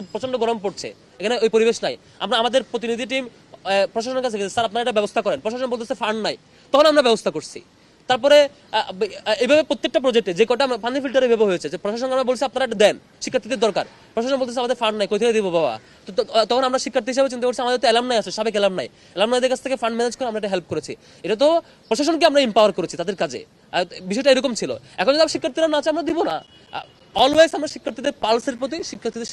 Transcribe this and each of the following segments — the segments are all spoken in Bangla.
খুব প্রচন্ড গরম পড়ছে, এখানে ওই পরিবেশ নাই। আমরা আমাদের প্রতিনিধি টিম প্রশাসনের কাছে গেছে, স্যার আপনারা এটা ব্যবস্থা করেন, প্রশাসন বলতেছে ফান্ড নাই, তখন আমরা ব্যবস্থা করছি। তারপরে এইভাবে প্রত্যেকটা প্রজেক্টে যে কটা পানি ফিল্টার এইভাবে হয়েছে, যে প্রশাসন আমরা বলছি আপনারা এটা দেন, শিক্ষার্থীদের দরকার, প্রশাসন বলতেছে আমাদের ফান্ড নাই, কোথায় দিব বাবা। তখন আমরা শিক্ষার্থী হিসেবে চিন্তা করছি আমাদের তো অ্যালামনাই আছে, সাবেক অ্যালামনাইদের কাছ থেকে ফান্ড ম্যানেজ করে আমরা এটা হেল্প করেছি। এটা তো প্রশাসনকে আমরা এম্পাওয়ার করেছি তাদের কাজে, বিষয়টা এরকম ছিল। এখন যদি শিক্ষার্থীরা না চায় আমরা দিব না। অলওয়েজ আমরা শিক্ষার্থীদের পালসের প্রতি, শিক্ষার্থীদের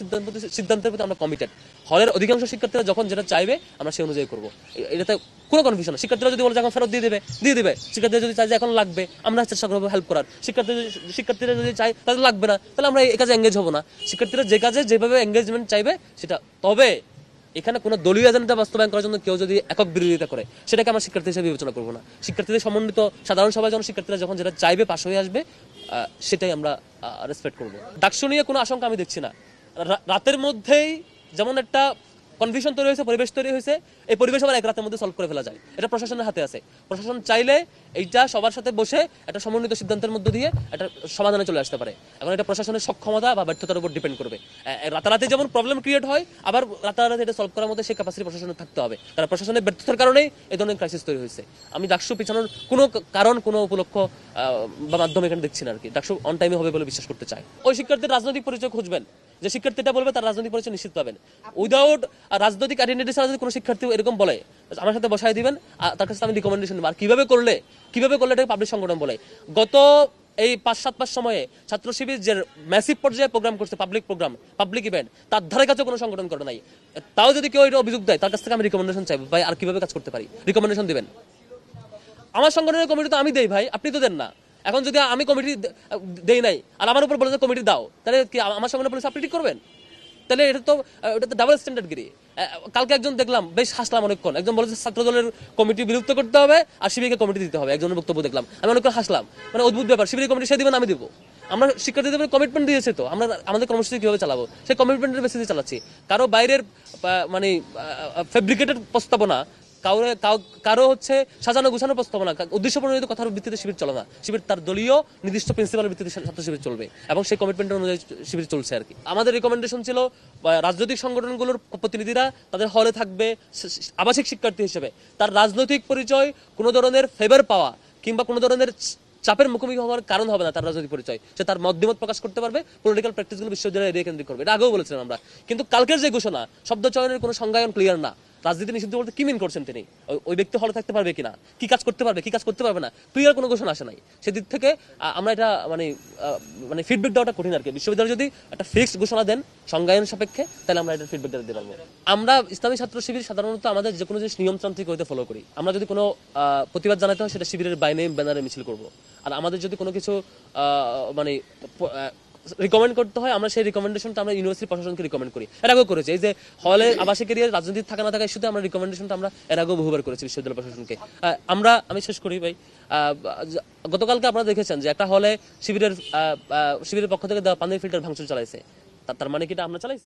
সিদ্ধান্তের প্রতি আমরা কমিটেড। হলের অধিকাংশ শিক্ষার্থীরা যখন যেটা চাইবে আমরা সেই অনুযায়ী করবো, এটাতে কোনো কনফিউশন না। শিক্ষার্থীরা যদি বলে এখন ফেরত দিয়ে দেবে। শিক্ষার্থীরা যদি চাই যে এখন লাগবে, আমরা চেষ্টা করবো হেল্প করার। শিক্ষার্থীরা যদি চাই তাদের লাগবে না, তাহলে আমরা এই কাজে এঙ্গেজ হবো না। শিক্ষার্থীরা যে কাজে যেভাবে এঙ্গেজমেন্ট চাইবে সেটা। তবে এখানে কোনো দলীয় এজেন্ডা বাস্তবায়ন করার জন্য কেউ যদি একক বিরোধিতা করে, সেটাকে আমরা শিক্ষার্থী হিসেবে বিবেচনা করবো না। শিক্ষার্থীদের সমন্বিত সাধারণ সভায় যখন শিক্ষার্থীরা যখন যেটা চাইবে পাশ হয়ে আসবে, সেটাই আমরা রেসপেক্ট করবো। ডাকসু নিয়ে কোনো আশঙ্কা আমি দেখছি না। রাতের মধ্যেই যেমন একটা কনফিউশন তৈরি হয়েছে, পরিবেশ তৈরি হয়েছে, এই পরিবেশ আবার এক রাতের মধ্যে সলভ করে ফেলা যায়। এটা প্রশাসনের হাতে আছে। প্রশাসন চাইলে এইটা সবার সাথে বসে একটা সমন্বিত সিদ্ধান্তের মধ্য দিয়ে একটা সমাধানে চলে আসতে পারে। এখন এটা প্রশাসনের সক্ষমতা বা ব্যর্থতার উপর ডিপেন্ড করবে। রাতারাতি যেমন প্রবলেম ক্রিয়েট হয়, আবার রাতারাতি এটা সলভ করার মধ্যে সেই ক্যাপাসিটি প্রশাসনের থাকতে হবে। তারা প্রশাসনের ব্যর্থতার কারণেই এই ধরনের ক্রাইসিস তৈরি হয়েছে। আমি ডাকসু পিছানোর কোনো কারণ, কোনো উপলক্ষ বা মাধ্যম এখানে দেখছি না আর কি। ডাকসু অন টাইমে হবে বলে বিশ্বাস করতে চাই। ওই শিক্ষার্থীর রাজনৈতিক পরিচয় খুঁজবেন, যে শিক্ষার্থীটা বলবে তার রাজনৈতিক পরিচয় নিশ্চিত পাবেন। উইদাউট রাজনৈতিক আইডেন্টিটি ছাড়া যদি কোনো শিক্ষার্থী এরকম বলে, আমার সাথে বসায় দিবেন, তার কাছে আমি রিকমেন্ডেশন দেবো। আর কিভাবে করলে এটাকে পাবলিক সংগঠন বলে। গত এই 5-7 মাস সময়ে ছাত্র শিবির যে ম্যাসিভ পর্যায়ে প্রোগ্রাম করছে, পাবলিক ইভেন্ট, তার ধারে কাছে কোনো সংগঠন করে নাই। তাও যদি কেউ এটা অভিযোগ দেয়, তার কাছ থেকে আমি রিকমেন্ডেশন চাইবো, ভাই আর কিভাবে কাজ করতে পারি, রিকমেন্ডেশন দিবেন। আমার সংগঠনের কমিটি তো আমি দেই ভাই, আপনি তো দেন না। এখন যদি আমি কমিটি দেই নাই আর আমার উপর বলে যে কমিটি দাও, তাহলে কি আমার সংগঠনের পুলিশ আপনি ঠিক করবেন? তাহলে এটা তো ডাবল স্ট্যান্ডার্ড গিরি। কালকে একজন দেখলাম, বেশ হাসলাম অনেকক্ষণ, একজন বলেছে ছাত্র দলের কমিটি বিলুপ্ত করতে হবে আর শিবিরকে কমিটি দিতে হবে, একজনের বক্তব্য দেখলাম, আমি অনেকক্ষণ হাসলাম। মানে অদ্ভুত ব্যাপার, শিবির কমিটি সে দিবেন, আমি দিব। আমরা শিক্ষার্থীদের কমিটমেন্ট দিয়েছে, তো আমরা আমাদের কর্মসূচি কিভাবে চালাবো সেই কমিটমেন্টের বেসিসে চালাচ্ছি। কারো বাইরের মানে ফেব্রিকেটেড প্রস্তাবনা, কারো হচ্ছে সাজানো গুছানো প্রস্তাবনা, উদ্দেশ্য প্রণোদিত কথার ভিত্তিতে শিবির চলে না। শিবির তার দলীয় নির্দিষ্ট প্রিন্সিপালের ভিত্তিতে ছাত্র শিবির চলবে এবং সেই কমিটমেন্টের অনুযায়ী শিবির চলছে আর কি। আমাদের রিকমেন্ডেশন ছিল রাজনৈতিক সংগঠনগুলোর প্রতিনিধিরা তাদের হলে থাকবে আবাসিক শিক্ষার্থী হিসেবে, তার রাজনৈতিক পরিচয় কোনো ধরনের ফেভার পাওয়া কিংবা কোনো ধরনের চাপের মুখোমুখি হওয়ার কারণ হবে না। তার রাজনৈতিক পরিচয়, সে তার মতামত প্রকাশ করতে পারবে, পলিটিক্যাল প্র্যাকটিসগুলো বিশ্ববিদ্যালয়ে এরিয়া কেন্দ্রিক করবে। এটা আগেও বলেছিলাম আমরা। কিন্তু কালকের যে ঘোষণা, শব্দ চয়নের কোনো সংজ্ঞায়ন ক্লিয়ার না। রাজনীতি নিষিদ্ধ বলতে কি মিন করছেন তিনি? ওই ব্যক্তি হলে থাকতে পারবে কিনা, কি কাজ করতে পারবে, কি কাজ করতে পারবে না, ক্লিয়ার কোনো ঘোষণা আসে নাই। সেদিক থেকে আমরা এটা মানে ফিডব্যাক দেওয়াটা কঠিন আর কি। বিশ্ববিদ্যালয় যদি একটা ফিক্সড ঘোষণা দেন সংজ্ঞায়ন সাপেক্ষে, তাহলে আমরা এটা ফিডব্যাক দিতে পারবো। আমরা ইসলামী ছাত্র শিবির সাধারণত আমাদের যে কোনো জিনিস নিয়মতান্ত্রিক হইতে ফলো করি। আমরা যদি কোনো প্রতিবাদ জানাতে হয়, সেটা শিবিরের বাইনে ব্যানারে মিছিল করব। আর আমাদের যদি কোনো কিছু মানে রিকমেন্ড করতে হয়, আমরা সেই রিকমেন্ডেশনটা আমরা ইউনিভার্সিটি প্রশাসনকে রিকমেন্ড করি। এর আগেও করেছি। এই যে হলে আবাসিক এরিয়ার রাজনীতি থাকা না থাকা ইস্যুতে আমরা রিকমেন্ডেশনটা আমরা এর আগেও বহুবার করেছি বিশ্ববিদ্যালয় প্রশাসনকে। আমি শেষ করি ভাই। গতকালকে আপনারা দেখেছেন যে একটা হলে শিবিরের পক্ষ থেকে দেওয়া পানির ফিল্টার ভাঙচুর চালাইছে। তার মানে কি এটা আমরা চালাইছি?